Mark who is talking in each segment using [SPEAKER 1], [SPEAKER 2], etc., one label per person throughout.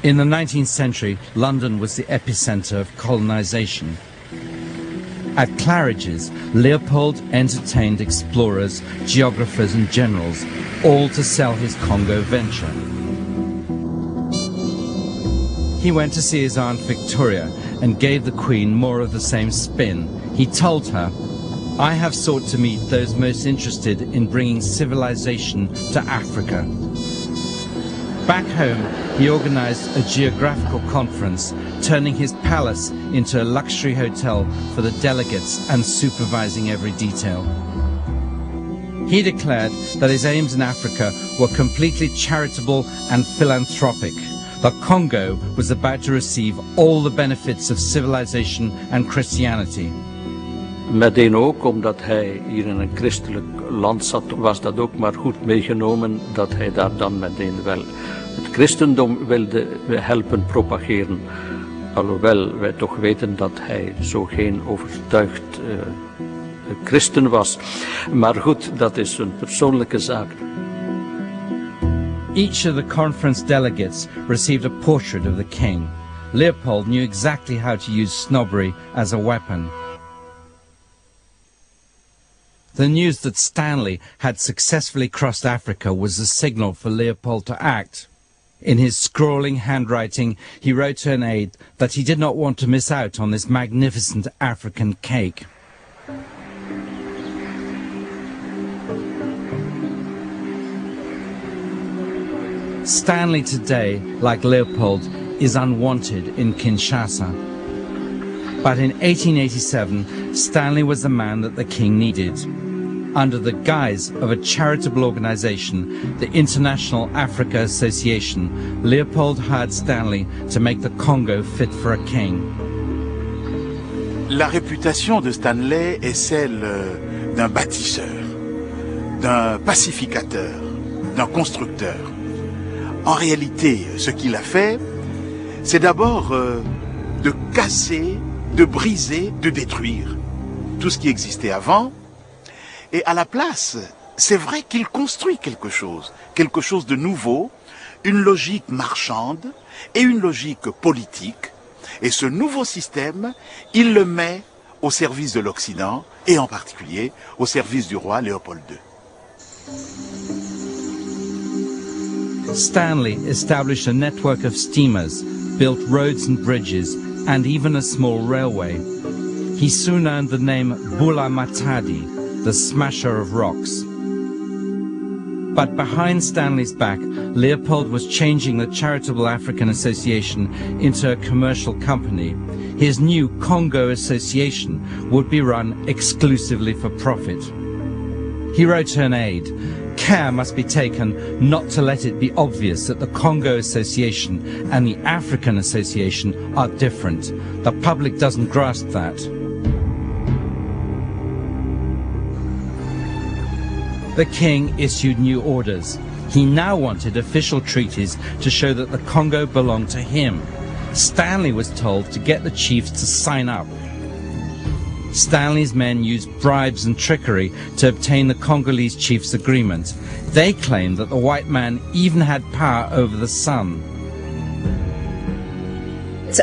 [SPEAKER 1] In the 19th century, London was the epicenter of colonization. At Claridge's, Leopold entertained explorers, geographers and generals, all to sell his Congo venture. He went to see his Aunt Victoria and gave the Queen more of the same spin. He told her, "I have sought to meet those most interested in bringing civilization to Africa." Back home, he organized a geographical conference, turning his palace into a luxury hotel for the delegates and supervising every detail. He declared that his aims in Africa were completely charitable and philanthropic. The Congo was about to receive all the benefits of civilization and Christianity.
[SPEAKER 2] Meteen ook, omdat hij hier in een christelijk land zat, was dat ook maar goed meegenomen dat hij daar dan meteen wel het christendom wilde helpen propageren. Alhoewel wij toch weten dat hij zo geen overtuigd christen was. Maar goed, dat is een persoonlijke zaak.
[SPEAKER 1] Each of the conference delegates received a portrait of the king. Leopold knew exactly how to use snobbery as a weapon. The news that Stanley had successfully crossed Africa was the signal for Leopold to act. In his scrawling handwriting, he wrote to an aide that he did not want to miss out on this magnificent African cake. Stanley today, like Leopold, is unwanted in Kinshasa. But in 1887, Stanley was the man that the king needed. Under the guise of a charitable organization, the International Africa Association, Leopold hired Stanley to make the Congo fit for a king.
[SPEAKER 3] La réputation de Stanley est celle d'un bâtisseur, d'un pacificateur, d'un constructeur. En réalité, ce qu'il a fait, c'est d'abord de casser, de briser, de détruire tout ce qui existait avant. Et à la place, c'est vrai qu'il construit quelque chose de nouveau, une logique marchande et une logique politique. Et ce nouveau système, il le met au service de l'Occident et en particulier au service du roi Léopold II.
[SPEAKER 1] Stanley established a network of steamers, built roads and bridges, and even a small railway. He soon earned the name Bula Matadi, the smasher of rocks. But behind Stanley's back, Leopold was changing the Charitable African Association into a commercial company. His new Congo Association would be run exclusively for profit. He wrote to an aide, "Care must be taken not to let it be obvious that the Congo Association and the African Association are different. The public doesn't grasp that." The king issued new orders. He now wanted official treaties to show that the Congo belonged to him. Stanley was told to get the chiefs to sign up. Stanley's men used bribes and trickery to obtain the Congolese chiefs' agreement. They claimed that the white man even had power over the sun.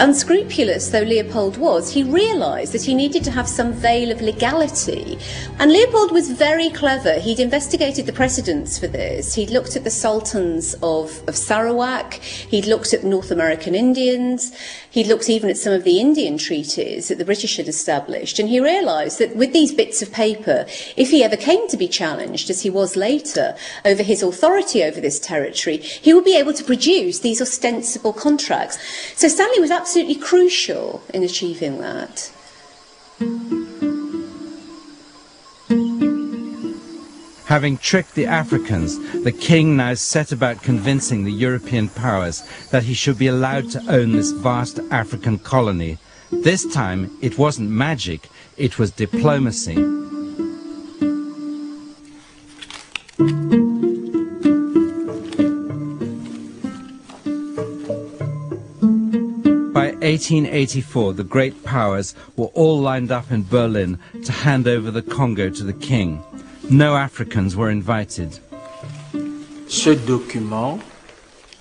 [SPEAKER 4] Unscrupulous though Leopold was, he realised that he needed to have some veil of legality. And Leopold was very clever. He'd investigated the precedents for this. He'd looked at the sultans of Sarawak. He'd looked at North American Indians. He'd looked even at some of the Indian treaties that the British had established. And he realised that with these bits of paper, if he ever came to be challenged, as he was later, over his authority over this territory, he would be able to produce these ostensible contracts. So Stanley was absolutely crucial in achieving that.
[SPEAKER 1] Having tricked the Africans, the king now set about convincing the European powers that he should be allowed to own this vast African colony. This time, it wasn't magic, it was diplomacy. By 1884, the great powers were all lined up in Berlin to hand over the Congo to the king. No Africans were invited.
[SPEAKER 5] Ce document,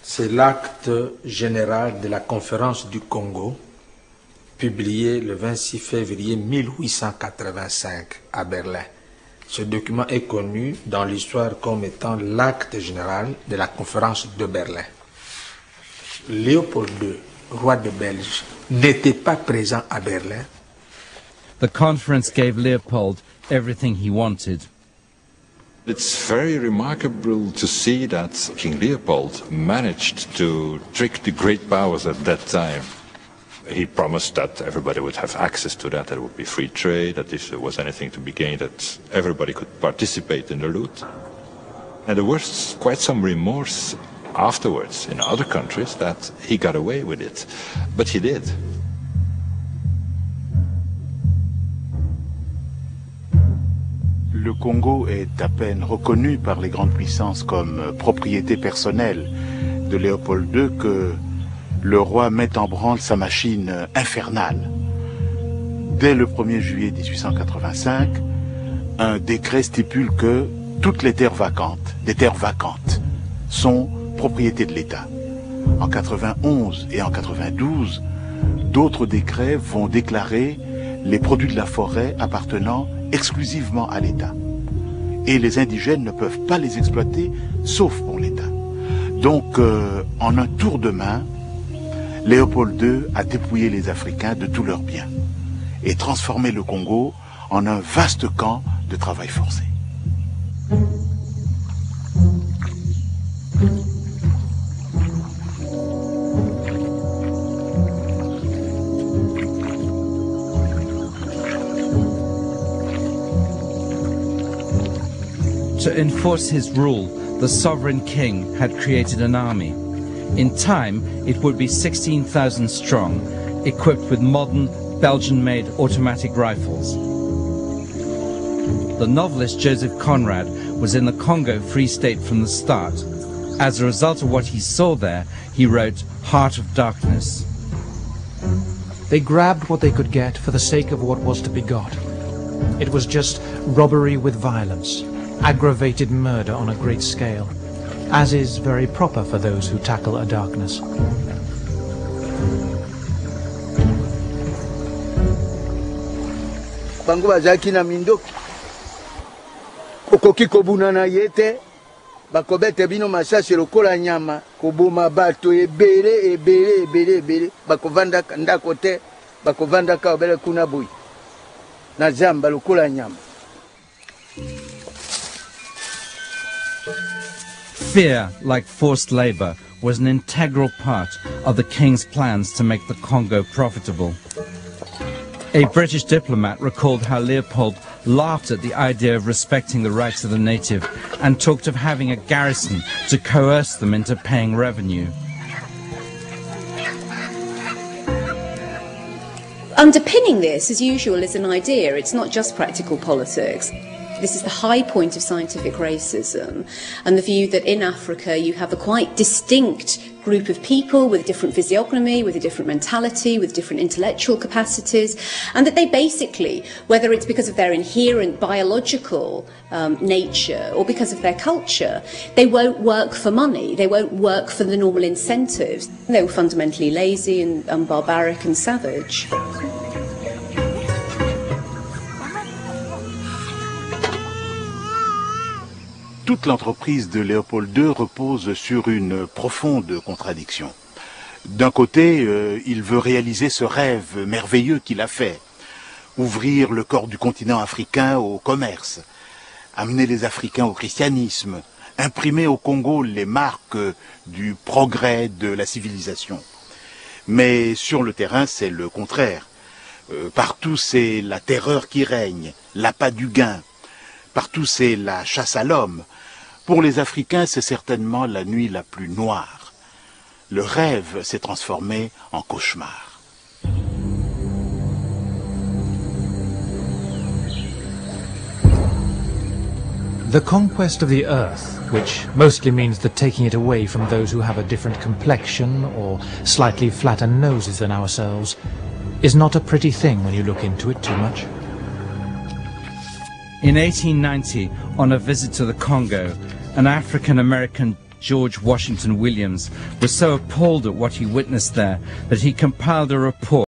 [SPEAKER 5] C'est l'acte général de la conférence du Congo, publié le 26 février 1885 à Berlin. Ce document est connu dans l'histoire comme étant l'acte général de la conférence de Berlin. Léopold II, roi de Belge, n'était pas présent à Berlin.
[SPEAKER 1] The conference gave Leopold everything he wanted.
[SPEAKER 6] It's very remarkable to see that King Leopold managed to trick the great powers at that time. He promised that everybody would have access to that, there would be free trade, that if there was anything to be gained, that everybody could participate in the loot. And there was quite some remorse afterwards in other countries that he got away with it. But he did.
[SPEAKER 3] Le Congo est à peine reconnu par les grandes puissances comme propriété personnelle de Léopold II que le roi met en branle sa machine infernale. Dès le 1er juillet 1885, un décret stipule que toutes les terres vacantes, sont propriété de l'État. En 91 et en 92, d'autres décrets vont déclarer les produits de la forêt appartenant exclusivement à l'État. Et les indigènes ne peuvent pas les exploiter, sauf pour l'État. Donc, en un tour de main, Léopold II a dépouillé les Africains de tous leurs biens et transformé le Congo en un vaste camp de travail forcé.
[SPEAKER 1] To enforce his rule, the sovereign king had created an army. In time, it would be 16,000 strong, equipped with modern Belgian-made automatic rifles. The novelist Joseph Conrad was in the Congo Free State from the start. As a result of what he saw there, he wrote Heart of Darkness.
[SPEAKER 7] They grabbed what they could get for the sake of what was to be got. It was just robbery with violence, aggravated murder on a great scale, as is very proper for those who tackle a darkness.
[SPEAKER 8] Bango bazaki na mindoki okoki kobuna na yete bakobete bino masasi lokola nyama koboma bato ebele bakovanda ndako te bakovanda ka obele kuna boyi na zamba lokola nyama.
[SPEAKER 1] Fear, like forced labor, was an integral part of the king's plans to make the Congo profitable. A British diplomat recalled how Leopold laughed at the idea of respecting the rights of the native and talked of having a garrison to coerce them into paying revenue.
[SPEAKER 4] Underpinning this, as usual, is an idea. It's not just practical politics. This is the high point of scientific racism, and the view that in Africa you have a quite distinct group of people with a different physiognomy, with a different mentality, with different intellectual capacities, and that they basically, whether it's because of their inherent biological nature or because of their culture, they won't work for money, they won't work for the normal incentives. They were fundamentally lazy and barbaric and savage.
[SPEAKER 3] Toute l'entreprise de Léopold II repose sur une profonde contradiction. D'un côté, il veut réaliser ce rêve merveilleux qu'il a fait, ouvrir le corps du continent africain au commerce, amener les Africains au christianisme, imprimer au Congo les marques du progrès de la civilisation. Mais sur le terrain, c'est le contraire. Partout, c'est la terreur qui règne, l'appât du gain. Partout, c'est la chasse à l'homme. Pour les Africains, c'est certainement la nuit la plus noire. Le rêve s'est transformé en cauchemar.
[SPEAKER 7] The conquest of the earth, which mostly means the taking it away from those who have a different complexion or slightly flatter noses than ourselves, is not a pretty thing when you look into it too much.
[SPEAKER 1] In 1890, on a visit to the Congo, an African-American George Washington Williams, was so appalled at what he witnessed there that he compiled a report